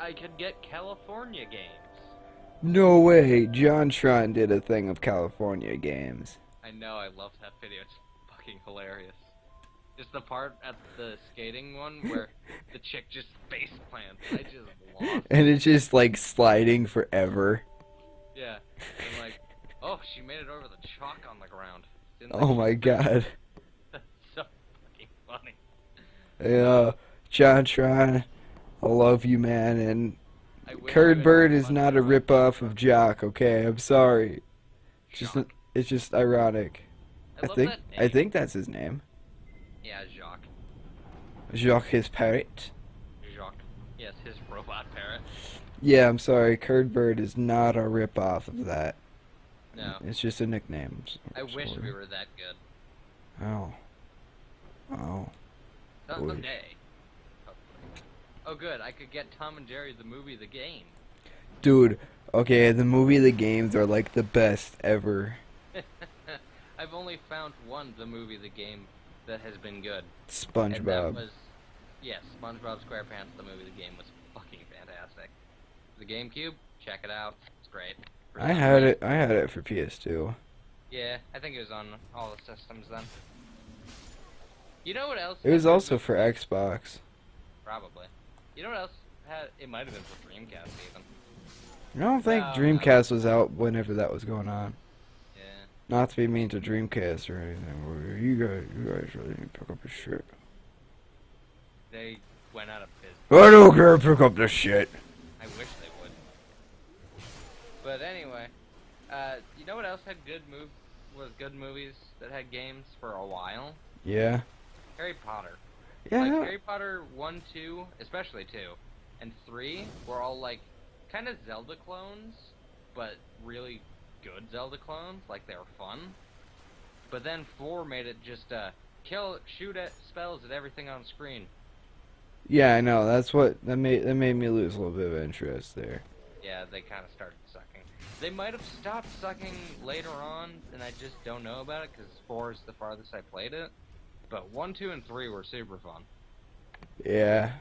I could get California games. No way, JonTron did a thing of California games. I know, I love that video. It's fucking hilarious. Just the part at the skating one where the chick just face plants. I just lost And it. it's just like sliding forever. Yeah. And like, oh, she made it over the chalk on the ground. Didn't think Oh she my god. That's so fucking funny. Yeah, JonTron, I love you, man. And I wish you Curd had Bird is fun not a drawing ripoff of Jock, okay? I'm sorry. Just Jacques. it's just ironic. I love that I name. think that's his name. Yeah, Jacques. Jacques his parrot. Jacques. Yes, his robot parrot. Yeah, I'm sorry. Curd Bird is not a ripoff of that. No. It's just a nickname. I wish sorry. we were that good. Oh. Oh. Someday. Hopefully. Oh good, I could get Tom and Jerry the movie, the game. Dude, okay, the movie, the games are like the best ever. I've only found one, the movie, the game, that has been good. And that SpongeBob. was, yes, SpongeBob SquarePants, the movie, the game was fucking fantastic. The GameCube, check it out. It's great. For I some had reason- it. I had it for PS2. Yeah, I think it was on all the systems then. You know what else? It was had good also movies? for Xbox. Probably. You know what else had? It might have been for Dreamcast even. I don't think No, Dreamcast was out whenever that was going on. Yeah. Not to be mean to Dreamcast or anything. But you guys really need to pick up your shit. They went out of business. I don't care. Pick up the shit. I wish they would. But anyway, you know what else had good movies that had games for a while? Yeah. Harry Potter. Yeah. Like Harry Potter 1, 2, especially 2, and 3 were all like kind of Zelda clones, but really good Zelda clones, like they were fun. But then 4 made it just shoot at spells at everything on screen. Yeah, I know. That made me lose a little bit of interest there. Yeah, they kind of started sucking. They might have stopped sucking later on, and I just don't know about it because 4 is the farthest I played it. But 1, 2, and 3 were super fun. Yeah.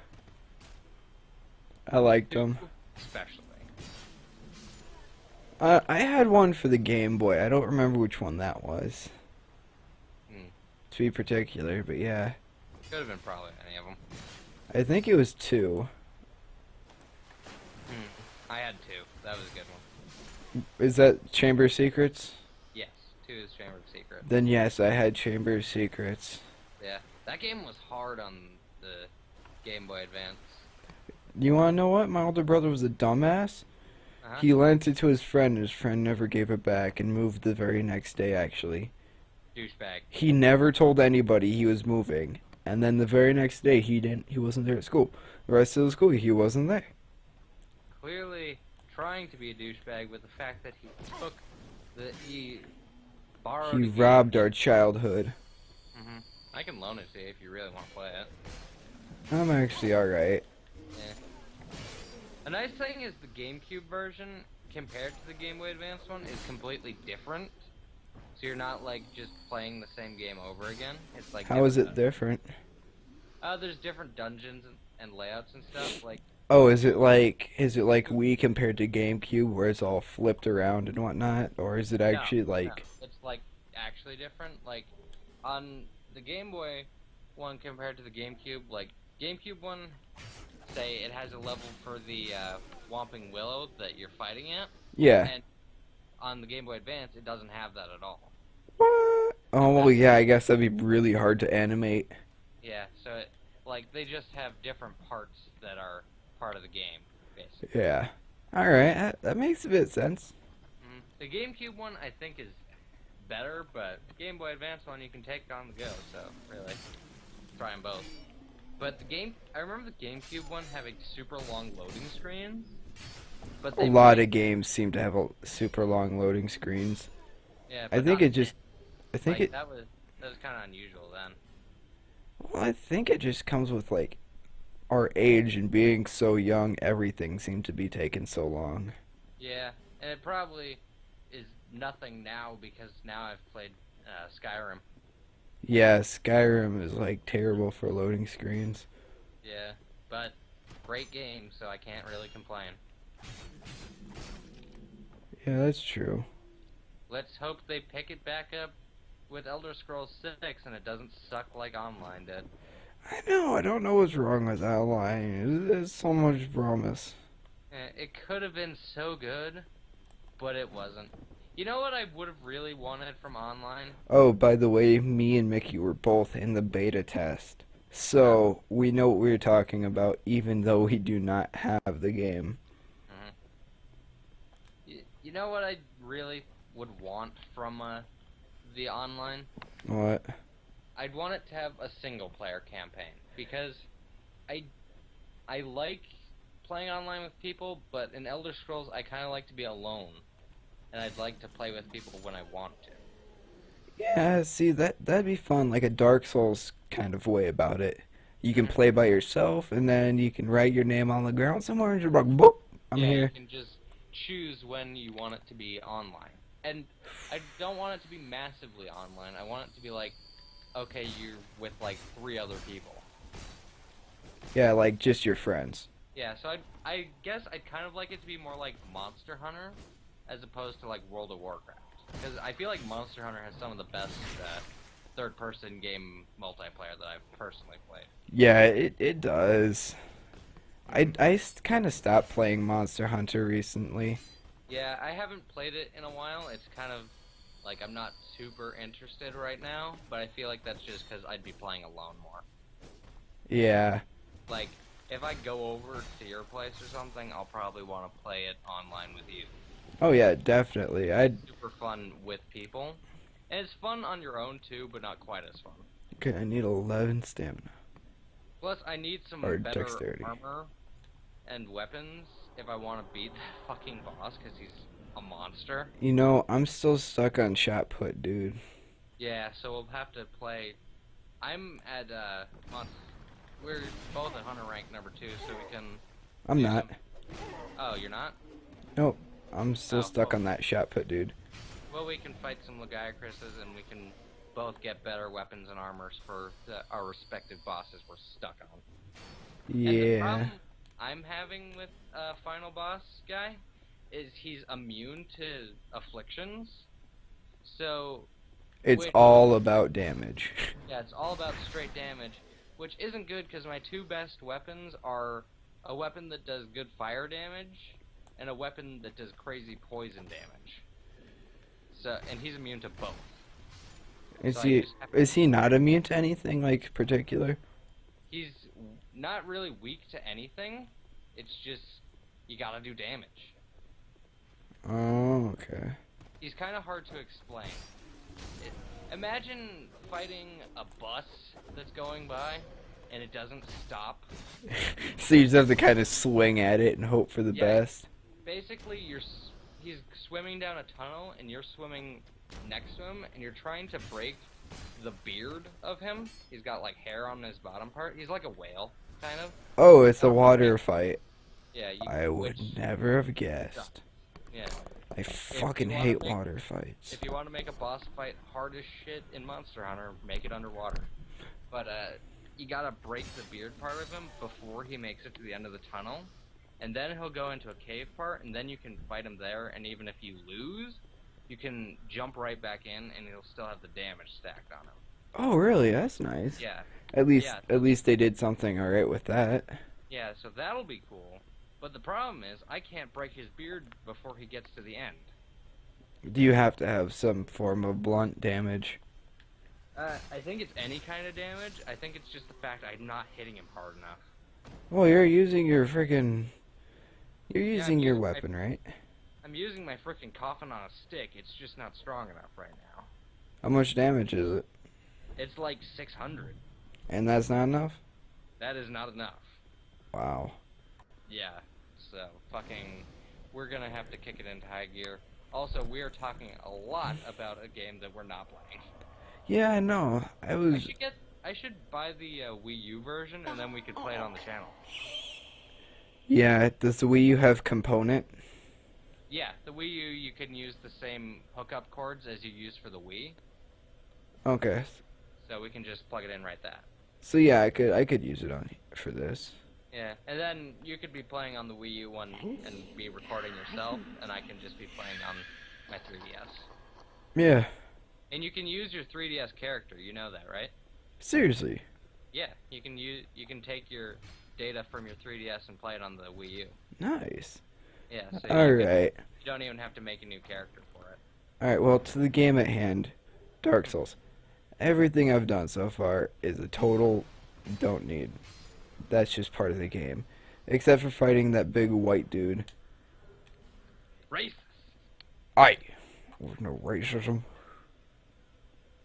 I liked them. Especially. I had one for the Game Boy. I don't remember which one that was. Hmm. To be particular, but yeah. Could have been probably any of them. I think it was 2. I had 2. That was a good one. Is that Chamber of Secrets? Yes, 2 is Chamber of Secrets. Then yes, I had Chamber of Secrets. Yeah, that game was hard on the Game Boy Advance. You wanna know what? My older brother was a dumbass. Uh-huh. He lent it to his friend, and his friend never gave it back and moved the very next day, actually. Douchebag. He never told anybody he was moving. And then the very next day, he wasn't there at school. The rest of the school, he wasn't there. Clearly trying to be a douchebag with the fact that he borrowed. He robbed our childhood. I can loan it to you if you really want to play it. I'm actually alright. Yeah. A nice thing is the GameCube version compared to the Game Boy Advance one is completely different. So you're not like just playing the same game over again. It's like How is it different different? There's different dungeons and layouts and stuff. Like Oh, is it like Wii compared to GameCube, where it's all flipped around and whatnot, or is it actually no, like? it's like actually different. Like on the Game Boy one compared to the GameCube, like GameCube one, say it has a level for the Whomping Willow that you're fighting at. Yeah. And on the Game Boy Advance, it doesn't have that at all. What? Oh well, yeah. I guess that'd be really hard to animate. Yeah, so like they just have different parts that are part of the game, basically. Yeah. All right. That makes a bit of sense. The GameCube one I think is better, but Game Boy Advance one you can take on the go. So really, try them both. But I remember the GameCube one having super long loading screens. But A lot of games seem to have super long loading screens. Yeah, I but think not it just. I think like, it. that was kind of unusual then. Well, I think it just comes with like our age and being so young. Everything seemed to be taking so long. Yeah, and it probably is nothing now because now I've played Skyrim. Yeah, Skyrim is like terrible for loading screens. Yeah, but great game, so I can't really complain. Yeah, that's true. Let's hope they pick it back up with Elder Scrolls 6 and it doesn't suck like Online did. I know, I don't know what's wrong with that line. There's so much promise. It could have been so good, but it wasn't. You know what I would have really wanted from Online? Oh, by the way, me and Mickey were both in the beta test. So, we know what we're talking about, even though we do not have the game. You know what I really would want from the Online? What? I'd want it to have a single-player campaign, because I like playing online with people, but in Elder Scrolls I kind of like to be alone, and I'd like to play with people when I want to. Yeah, see, that'd be fun, like a Dark Souls kind of way about it. You can play by yourself, and then you can write your name on the ground somewhere, and you're like, boop, I'm yeah, here. You can just choose when you want it to be online. And I don't want it to be massively online. I want it to be like, okay, you're with like 3 other people. Yeah, like just your friends. Yeah, so I guess I'd kind of like it to be more like Monster Hunter, as opposed to like World of Warcraft. Because I feel like Monster Hunter has some of the best third-person game multiplayer that I've personally played. Yeah, it does. I kind of stopped playing Monster Hunter recently. Yeah, I haven't played it in a while. It's kind of like I'm not super interested right now, but I feel like that's just because I'd be playing alone more. Yeah. Like, if I go over to your place or something, I'll probably want to play it online with you. Oh yeah, definitely. Super fun with people. And it's fun on your own too, but not quite as fun. Okay, I need 11 stamina. Plus, I need some Or better dexterity. armor and weapons if I want to beat that fucking boss, because he's a monster. You know, I'm still stuck on shot put, dude. Yeah, so we'll have to play. I'm at we're both at Hunter rank number 2, so we can. I'm not. Oh, you're not? Nope. I'm still stuck well. on that shot put, dude. Well, we can fight some Lagiacruses, and we can both get better weapons and armors for our respective bosses we're stuck on. And the Yeah. problem I'm having with final boss guy is he's immune to afflictions. So It's which- all about damage. Yeah, it's all about straight damage, which isn't good because my 2 best weapons are a weapon that does good fire damage and a weapon that does crazy poison damage. So, and he's immune to both. Is So is he not immune to anything like particular? He's not really weak to anything. It's just you gotta do damage. Oh, okay. He's kind of hard to explain. Imagine fighting a bus that's going by and it doesn't stop. So you just have to kind of swing at it and hope for the Yeah. best. Basically, he's swimming down a tunnel and you're swimming next to him and you're trying to break the beard of him. He's got like hair on his bottom part. He's like a whale, kind of. Oh, it's a water fight. Yeah. I would never have guessed. Yeah. I fucking wanna hate make- water fights. If you want to make a boss fight hard as shit in Monster Hunter, make it underwater. But you gotta break the beard part of him before he makes it to the end of the tunnel, and then he'll go into a cave part, and then you can fight him there. And even if you lose, you can jump right back in, and he'll still have the damage stacked on him. Oh, really? That's nice. Yeah, At least, Yeah. at least they did something alright with that. yeah. So that'll be cool. But the problem is, I can't break his beard before he gets to the end. Do you have to have some form of blunt damage? I think it's any kind of damage. I think it's just the fact I'm not hitting him hard enough. Well, you're using your freaking... You're using your using my- weapon, right? I'm using my frickin' coffin on a stick. It's just not strong enough right now. How much damage is it? It's like 600. And that's not enough? That is not enough. Wow. Yeah. So fucking, we're gonna have to kick it into high gear. Also, we are talking a lot about a game that we're not playing. Yeah, I know. I should buy the Wii U version, and then we could play it on the channel. Yeah, does the Wii U have component? Yeah, the Wii U, you can use the same hookup cords as you use for the Wii, Okay. so we can just plug it in right there. So yeah, I could use it on for this. Yeah, and then you could be playing on the Wii U one and be recording yourself, and I can just be playing on my 3DS. Yeah. And you can use your 3DS character, you know that, right? Seriously. Yeah, you can take your data from your 3DS and play it on the Wii U. Nice. Yeah, so Alright. you don't even have to make a new character for it. Alright, well, to the game at hand, Dark Souls. Everything I've done so far is a total don't need. That's just part of the game. Except for fighting that big white dude. Racist! Aye. There's no racism.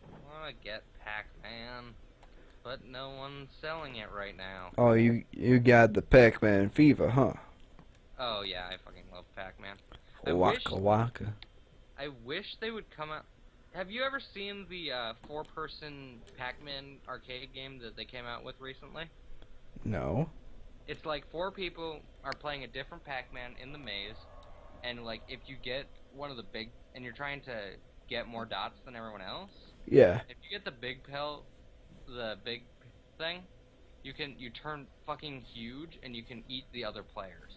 I wanna get Pac-Man, but no one's selling it right now. Oh, you got the Pac-Man fever, huh? Oh yeah, I fucking love Pac-Man. Waka waka. I wish they would come out. Have you ever seen the four-person Pac-Man arcade game that they came out with recently? No. It's like 4 people are playing a different Pac-Man in the maze, and like if you get one of the big, and you're trying to get more dots than everyone else. Yeah. If you get the big big thing, you turn fucking huge, and you can eat the other players.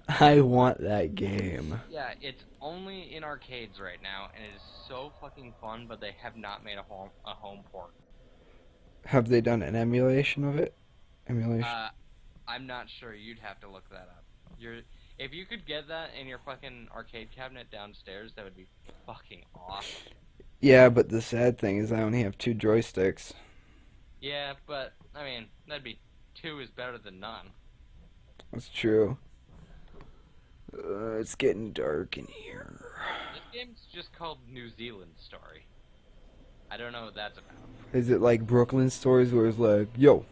I want that game. Yeah, it's only in arcades right now, and it is so fucking fun, but they have not made a home port. Have they done an emulation of it? Emulation? I'm not sure. You'd have to look that up. If you could get that in your fucking arcade cabinet downstairs, that would be fucking awesome. Yeah, but the sad thing is I only have 2 joysticks. Yeah, but, I mean, that'd be 2 is better than none. That's true. It's getting dark in here. This game's just called New Zealand Story. I don't know what that's about. Is it like Brooklyn Stories where it's like, yo,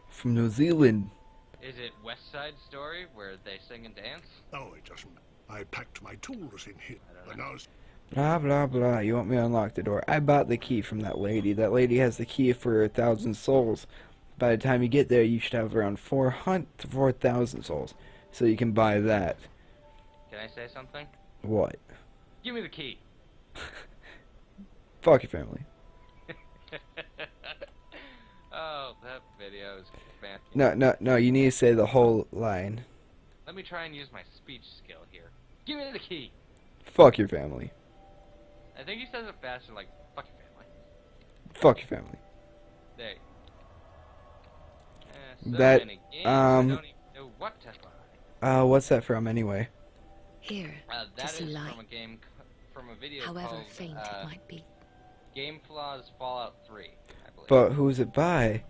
from New Zealand? Is it West Side Story where they sing and dance? No, it doesn't. I packed my tools in here. I don't And know. I was Blah, blah, blah. You want me to unlock the door? I bought the key from that lady. That lady has the key for 1,000 souls. By the time you get there, you should have around 4,000 souls. So you can buy that. Can I say something? What? Give me the key. Fuck your family. Oh, that video is fantastic. No, you need to say the whole line. Let me try and use my speech skill here. Give me the key. Fuck your family. I think he says it faster, like, fuck your family. Fuck your family. There. So That, many games, I don't even know what to buy. What's that from anyway? Here, That see is light. from a game, from a video however called faint it might be. Game Flaws Fallout 3, I believe. But who's it by?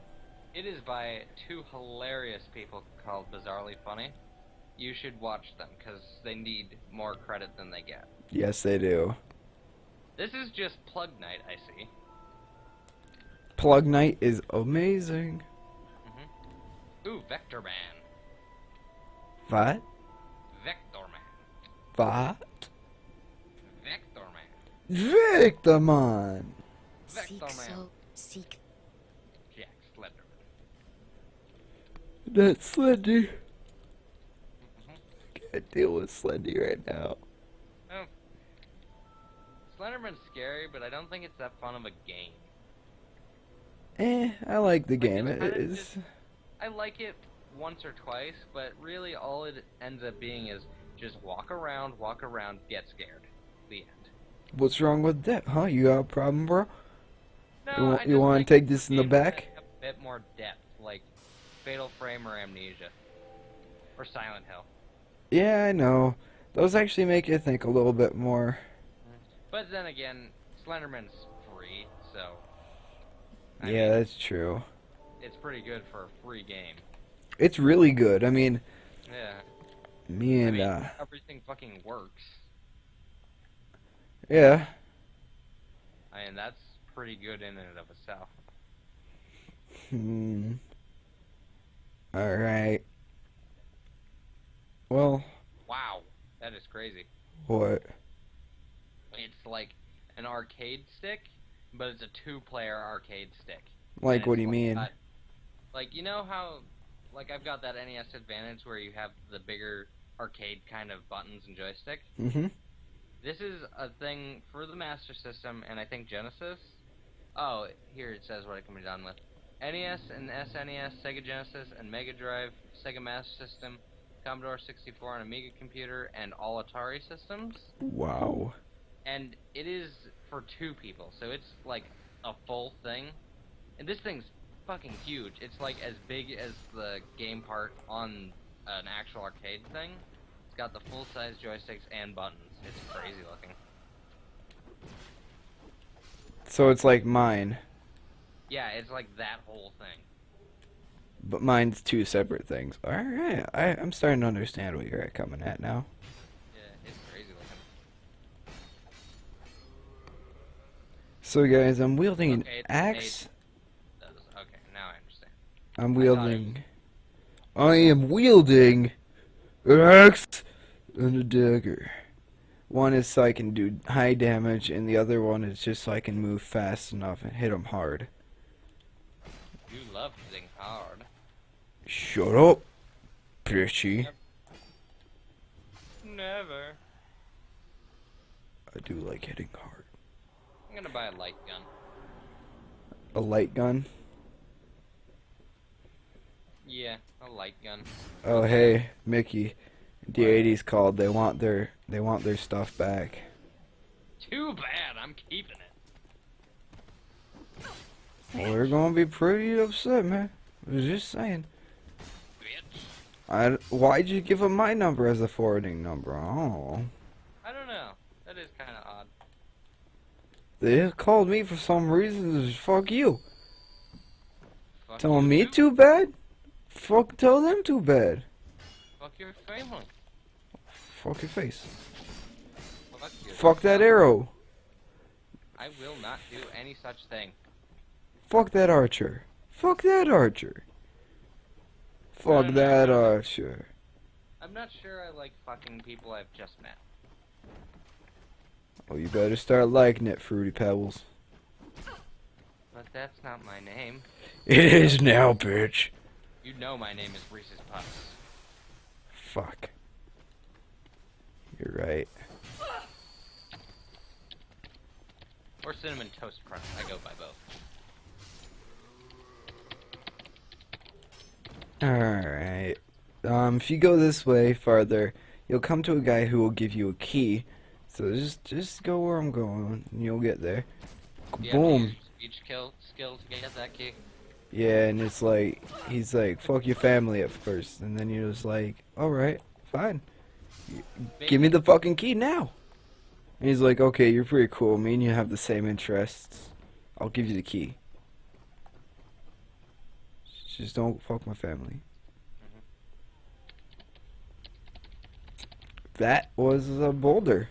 It is by 2 hilarious people called Bizarrely Funny. You should watch them, because they need more credit than they get. Yes, they do. This is just Plug Night, I see. Plug Night is amazing. Ooh, Vector Man. What? Vector Man. What? Vector Man. Victorman! Vector Seek Man. so, seek. Jack Slenderman. That's Slendy. Can't deal with Slendy right now. Oh. Slenderman's scary, but I don't think it's that fun of a game. I like the game. it's It kinda is. just- I like it once or twice, but really all it ends up being is just walk around, get scared. The end. What's wrong with that, huh? You got a problem, bro? No, You want to take this in the back? Have a bit more depth, like Fatal Frame or Amnesia. Or Silent Hill. Yeah, I know. Those actually make you think a little bit more. But then again, Slenderman's free, so... I Yeah, mean, that's true. it's pretty good for a free game. It's really good. I mean, Yeah. me I and, mean, everything fucking works. yeah. I mean, that's pretty good in and of itself. Alright. Well, Wow, that is crazy. what? It's like an arcade stick, but it's a 2-player arcade stick. Like, And what it's do you mean? Like, you know how, like, I've got that NES Advantage where you have the bigger arcade kind of buttons and joystick? Mm-hmm. This is a thing for the Master System and I think Genesis. Oh, here it says what it can be done with. NES and SNES, Sega Genesis, and Mega Drive, Sega Master System, Commodore 64 and Amiga computer, and all Atari systems. Wow. And it is for 2 people, so it's like a full thing. And this thing's fucking huge. It's like as big as the game part on an actual arcade thing. It's got the full-size joysticks and buttons. It's crazy looking. So it's like mine, Yeah, it's like that whole thing. but mine's 2 separate things. Alright, I'm starting to understand what you're coming at now. Yeah, it's crazy looking. So guys, I'm wielding an Okay, it's axe. Okay, now I understand. I am wielding an axe and a dagger. One is so I can do high damage, and the other one is just so I can move fast enough and hit them hard. You love hitting hard. Shut up, bitchy. Never. I do like hitting hard. I'm gonna buy a light gun. A light gun? Yeah, a light gun. Oh hey, Mickey. The 80s called. They want their stuff back. Too bad, I'm keeping it. Well, they're gonna be pretty upset, man. I was just saying. Bitch. Why'd you give them my number as a forwarding number? Oh. I don't know. That is kind of odd. They called me for some reason. Fuck you. Fuck Telling you me too. too bad? Fuck, tell them too bad. Fuck your family. Fuck your face. Fuck your Fuck that arrow. I will not do any such thing. Fuck that archer. Fuck that archer. Fuck No, no, that no. archer. I'm not sure I like fucking people I've just met. Oh, you better start liking it, Fruity Pebbles. But that's not my name. It is now, bitch. You know my name is Reese's Puffs. Fuck. You're right. Or Cinnamon Toast Crunch. I go by both. Alright. If you go this way farther, you'll come to a guy who will give you a key. So just go where I'm going, and you'll get there. Do you have to Boom. use speech skill to get that key? Yeah, and it's like, he's like, fuck your family at first. And then you're just like, alright, fine. Give me the fucking key now. And he's like, okay, you're pretty cool. Me and you have the same interests. I'll give you the key. Just don't fuck my family. That was a boulder.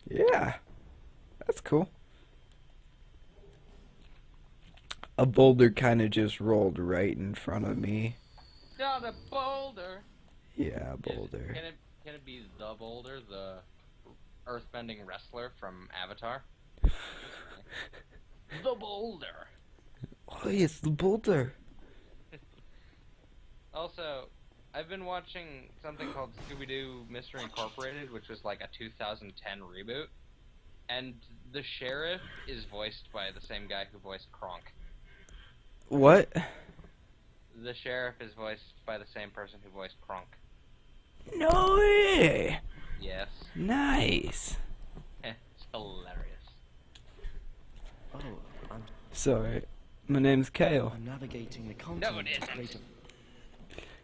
Yeah. That's cool. A boulder kind of just rolled right in front of me. Not a boulder. Yeah, a boulder. Can it be the boulder, the earthbending wrestler from Avatar? The boulder. Oh, it's the boulder. Also, I've been watching something called Scooby-Doo Mystery Incorporated, which was like a 2010 reboot, and the sheriff is voiced by the same guy who voiced Kronk. What? The sheriff is voiced by the same person who voiced Kronk. No way. Yes. Nice. It's hilarious. Oh, I'm, Sorry, my name's Kale. I'm navigating the continent. No, it isn't. Greater-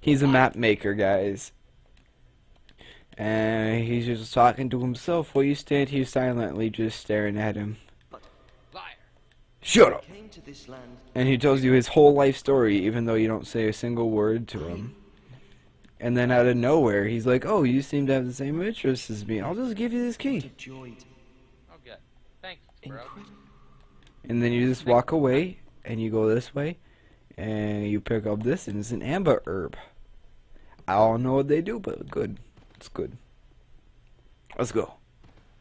He's a map maker, guys. And he's just talking to himself while you stand here silently just staring at him. Liar. Shut up! Came to this land. And he tells you his whole life story even though you don't say a single word to him. And then out of nowhere, he's like, oh, you seem to have the same interests as me. I'll just give you this key. Enjoyed. Oh, good. Thanks, bro. Incredible. And then you just walk away, and you go this way, and you pick up this, and it's an amber herb. I don't know what they do, but good. It's good. Let's go.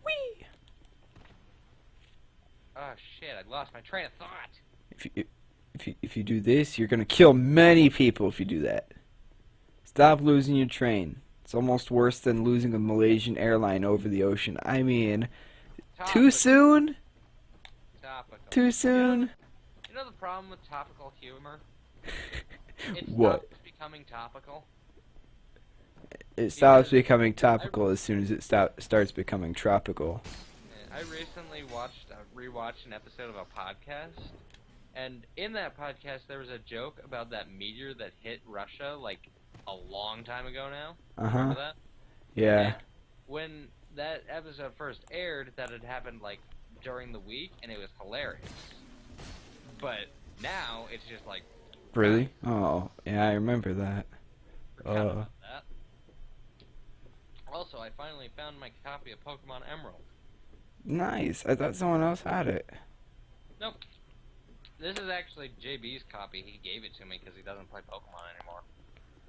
Whee! Oh shit! I lost my train of thought. If you do this, you're gonna kill many people if you do that. Stop losing your train. It's almost worse than losing a Malaysian airline over the ocean. I mean, Tom, too soon? topical. Too soon? You know the problem with topical humor? It What? stops becoming topical. It stops Because becoming topical as soon as it starts becoming tropical. I recently rewatched an episode of a podcast, and in that podcast there was a joke about that meteor that hit Russia like a long time ago now. Remember that? Yeah. And when that episode first aired, that had happened like during the week, and it was hilarious. But now it's just like. Really? Oh, yeah, I remember that. Forgot about that. Also, I finally found my copy of Pokemon Emerald. Nice. I thought someone else had it. Nope. This is actually JB's copy. He gave it to me because he doesn't play Pokemon anymore.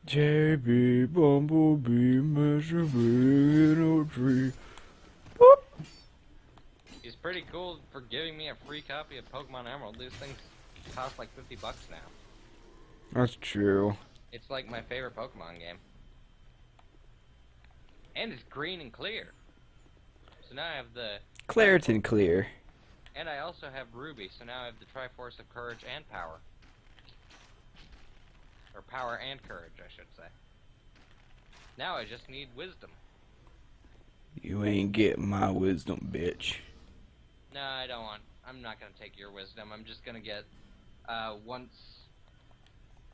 JB Bumblebee, Master in a tree. Boop. He's pretty cool for giving me a free copy of Pokemon Emerald. These things cost like $50 now. That's true. It's like my favorite Pokemon game. And it's green and clear. So now I have the... Claritin Clear. And I also have Ruby, so now I have the Triforce of Courage and Power. Or Power and Courage, I should say. Now I just need Wisdom. You ain't getting my wisdom, bitch. No, I don't want... I'm not gonna take your Wisdom. I'm just gonna get... once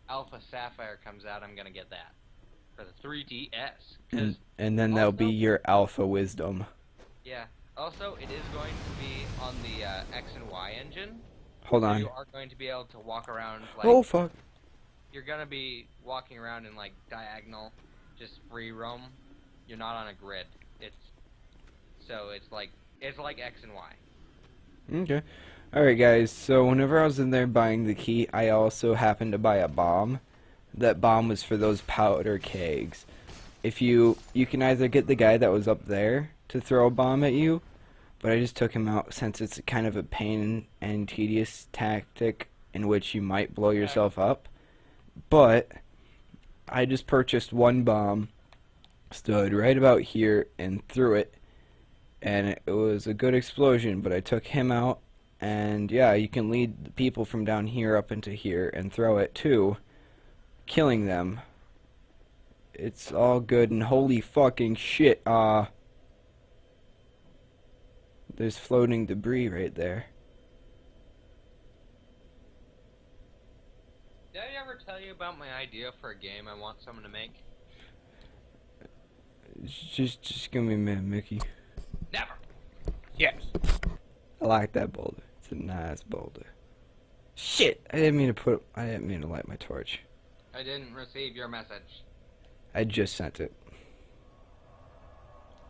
Alpha Sapphire comes out, I'm gonna get that. For the 3DS. And then that'll be your alpha wisdom. Yeah. Also, it is going to be on the X and Y engine. Hold So on. you are going to be able to walk around like... Oh, fuck. You're gonna be walking around in like diagonal, just free roam. You're not on a grid. It's like X and Y. Okay. Alright, guys. So, whenever I was in there buying the key, I also happened to buy a bomb. That bomb was for those powder kegs. If you can either get the guy that was up there to throw a bomb at you, but I just took him out since it's kind of a pain and tedious tactic in which you might blow yourself up. But I just purchased one bomb, stood right about here and threw it, and it was a good explosion, but I took him out, and yeah, you can lead the people from down here up into here and throw it too, killing them. It's all good, and holy fucking shit, there's floating debris right there. Did I ever tell you about my idea for a game I want someone to make? Just give me a minute, Mickey. Never! Yes. I like that boulder. It's a nice boulder. Shit! I didn't mean to light my torch. I didn't receive your message. I just sent it.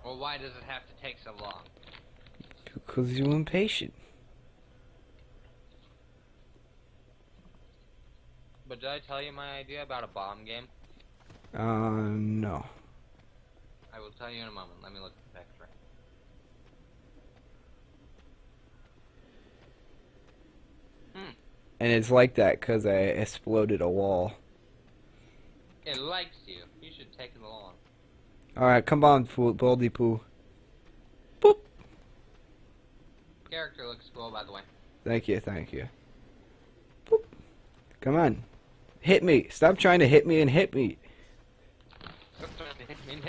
Well, why does it have to take so long? Because you're impatient. But did I tell you my idea about a bomb game? No. I will tell you in a moment. Let me look at the picture. And it's like that because I exploded a wall. It likes you. You should take it along. Alright, come on, Baldy Poo. Boop! Character looks cool, by the way. Thank you, thank you. Boop! Come on. Hit me! Stop trying to hit me and hit me! Hit me.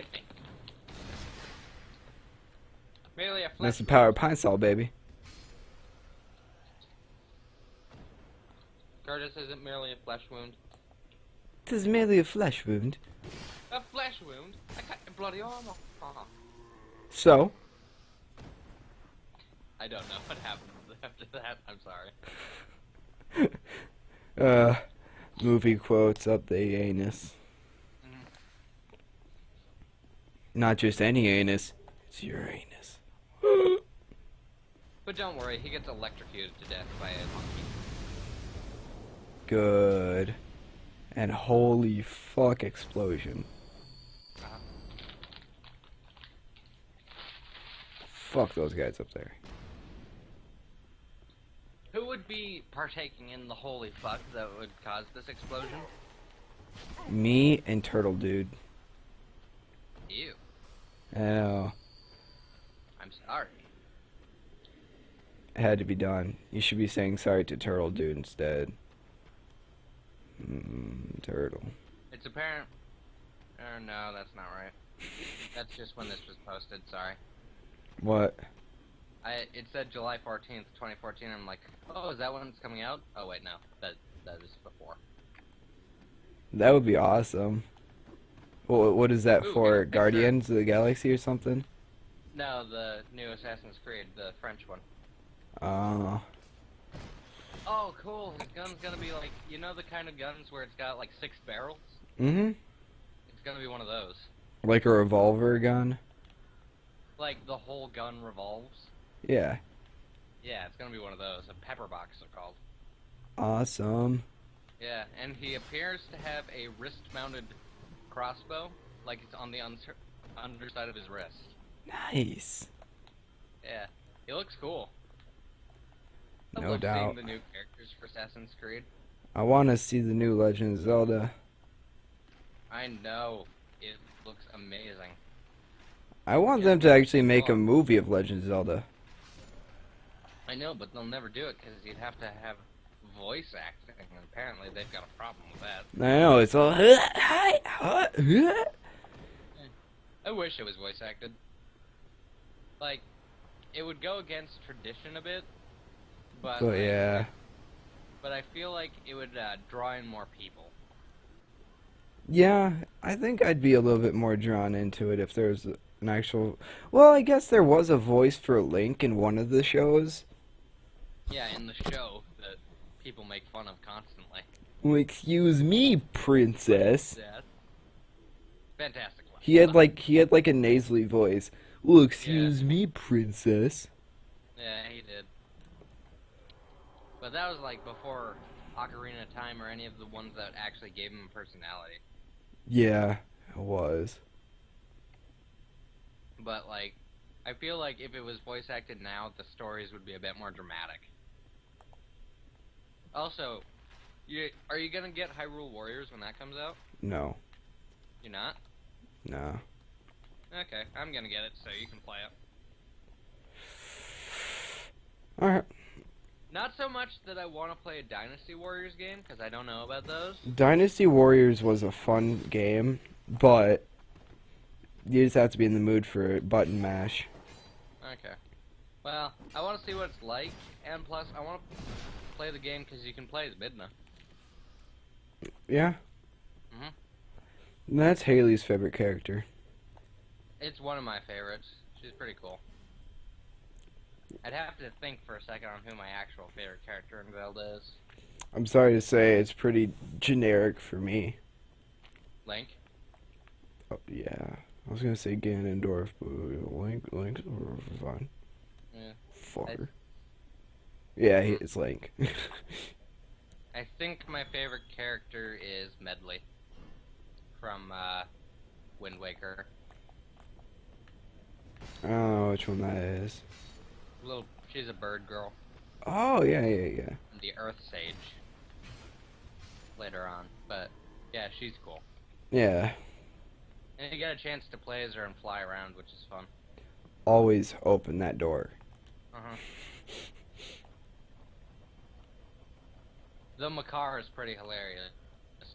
Merely a flesh. That's the power of Pine Sol, baby. Curtis isn't merely a flesh wound. This is merely a flesh wound. A flesh wound? I cut your bloody arm off. So? I don't know what happened after that. I'm sorry. Movie quotes up the anus. Not just any anus, it's your anus. But don't worry, he gets electrocuted to death by a monkey. Good. And holy fuck explosion. Fuck those guys up there. Who would be partaking in the holy fuck that would cause this explosion? Me and Turtle Dude. You. Oh. I'm sorry. It had to be done. You should be saying sorry to Turtle Dude instead. Turtle. It's apparent. No, that's not right. That's just when this was posted. Sorry. What? It said July 14th, 2014. I'm like, oh, is that when it's coming out? Oh wait, no, that is before. That would be awesome. What is that Ooh, for? get a picture. Guardians of the Galaxy or something? No, the new Assassin's Creed, the French one. Oh. Oh, cool. His gun's gonna be like, you know the kind of guns where it's got like 6 barrels? Mm-hmm. It's gonna be one of those. Like a revolver gun? Like the whole gun revolves. Yeah. Yeah, it's gonna be one of those. A pepper box they're called. Awesome. Yeah, and he appears to have a wrist-mounted crossbow, like it's on the underside of his wrist. Nice. Yeah, he looks cool. I No love doubt. seeing the new characters for Assassin's Creed. I want to see the new Legend of Zelda. I know, it looks amazing. I want Yeah, them to actually make a cool. movie of Legend of Zelda. I know, but they'll never do it because you'd have to have voice acting, and apparently they've got a problem with that. I know, it's all... I wish it was voice acted. Like, it would go against tradition a bit, but But yeah. But I feel like it would draw in more people. Yeah, I think I'd be a little bit more drawn into it if there's an actual... Well, I guess there was a voice for Link in one of the shows. Yeah, in the show that people make fun of constantly. Well, excuse me, princess. Yeah. Fantastic one. He had like a nasally voice. Well, excuse me, princess. Yeah, he did. But that was like before Ocarina of Time or any of the ones that actually gave him a personality. Yeah, it was. But like, I feel like if it was voice acted now, the stories would be a bit more dramatic. Also, are you gonna get Hyrule Warriors when that comes out? No. You're not? No. Okay, I'm gonna get it so you can play it. Alright. Not so much that I want to play a Dynasty Warriors game, because I don't know about those. Dynasty Warriors was a fun game, but you just have to be in the mood for button mash. Okay. Well, I want to see what it's like, and plus, I want to play the game because you can play as Midna. Yeah? That's Haley's favorite character. It's one of my favorites. She's pretty cool. I'd have to think for a second on who my actual favorite character in Zelda is. I'm sorry to say, it's pretty generic for me. Link? Oh, yeah. I was gonna say Ganondorf, but Link's fine. Yeah. Fucker. Yeah, it's Link. I think my favorite character is Medley from Wind Waker. I don't know which one that is. She's a bird girl. Oh, yeah. And the Earth Sage. Later on, but yeah, she's cool. Yeah. And you get a chance to play as her and fly around, which is fun. Always open that door. The Makar is pretty hilarious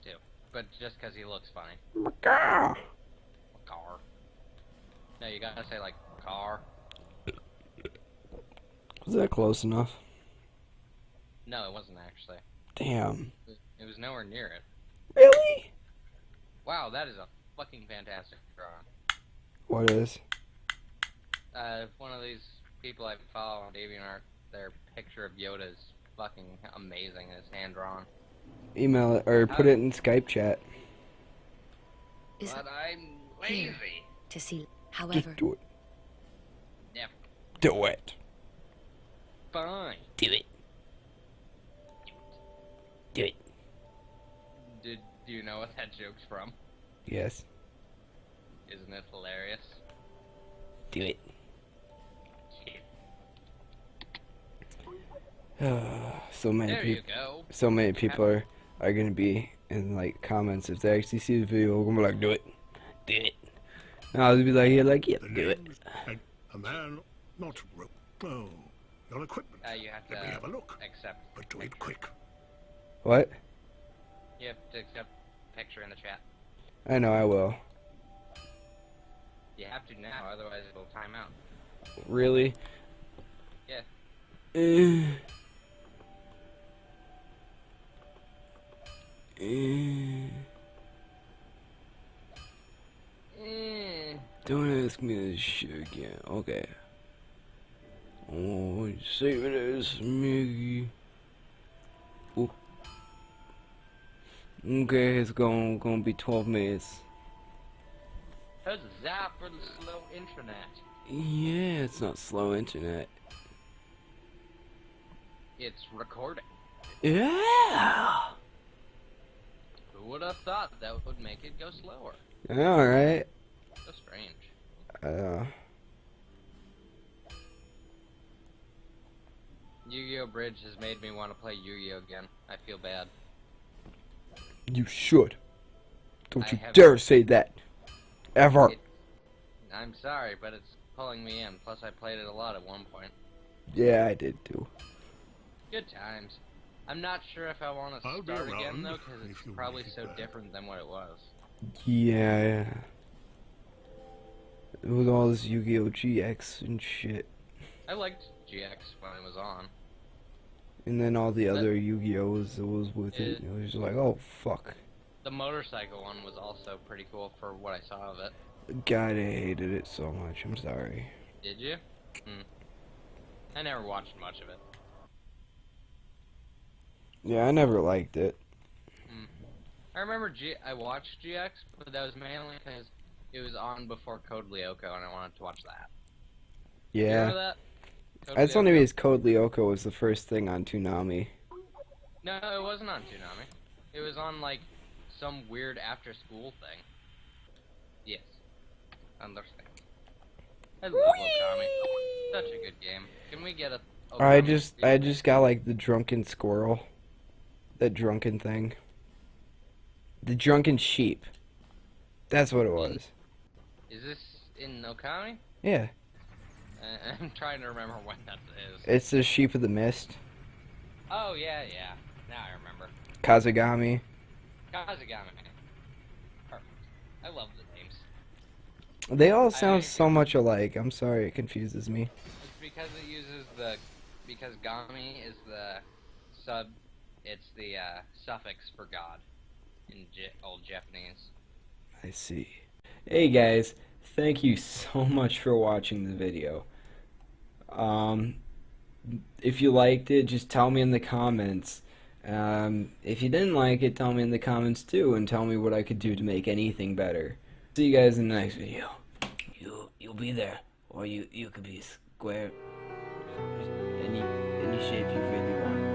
too, but just because he looks funny. Makar. Makar. No, you gotta say like car. Was that close enough? No, it wasn't actually. Damn. It was nowhere near it. Really? Wow, that is a fucking fantastic drawing. What is? One of these people I follow on DeviantArt, their picture of Yoda is fucking amazing. It's hand drawn. Email it or put it in Skype chat. Is But I'm here lazy. to see. Just However, do it. Yeah, Do it. fine. Do it. Do it. Do you know what that joke's from? Yes. Isn't it hilarious? Do it. So many There you people. go. So many people are gonna be in like comments if they actually see the video. We're gonna be like, do it. And I'll be like, yeah, The do it. name's a man, not rope. Oh, your equipment. You have Let me have a to look, accept. but do it quick. What? You have to accept picture in the chat. I know I will. You have to now, otherwise it'll time out. Really? Yeah. Don't ask me this shit again. Okay. Oh, save it as Mickey. Oop. Okay, it's gonna be 12 minutes. Huzzah for the slow internet. Yeah, it's not slow internet. It's recording. Yeah. Who would have thought that would make it go slower? All right. So strange. Yu-Gi-Oh! Bridge has made me want to play Yu-Gi-Oh! Again. I feel bad. You should. Don't I you have- dare say that. Ever. I'm sorry, but it's pulling me in. Plus, I played it a lot at one point. Yeah, I did too. Good times. I'm not sure if I want to I'll be start again, around though, because if it's you probably make it so back. different than what it was. Yeah. With all this Yu-Gi-Oh! GX and shit. I liked GX when it was on. And then all the other Yu-Gi-Ohs that was with it. It- It was like, oh, fuck. The motorcycle one was also pretty cool for what I saw of it. God, I hated it so much. I'm sorry. Did you? I never watched much of it. Yeah, I never liked it. I remember I watched GX, but that was mainly because it was on before Code Lyoko, and I wanted to watch that. You Yeah. remember that? Code That's only Lyoko? because Code Lyoko was the first thing on Toonami. No, it wasn't on Toonami. It was on, like, some weird after-school thing. Yes. Understand. I love Okami. Such a good game. Can we get a... I Okami just got like the drunken squirrel. That drunken thing. The drunken sheep. That's what it was. Is this in Okami? Yeah. I'm trying to remember when that is. It's the sheep of the mist. Oh, yeah. Now I remember. Kazagami. Kazagami. Perfect. I love the names. They all sound I- so much alike. I'm sorry, it confuses me. It's because it uses the... Because Gami is the it's the suffix for God in old Japanese. I see. Hey guys, thank you so much for watching the video. If you liked it, just tell me in the comments. If you didn't like it, tell me in the comments too, and tell me what I could do to make anything better. See you guys in the next video. You'll be there, or you could be square, any shape you really want.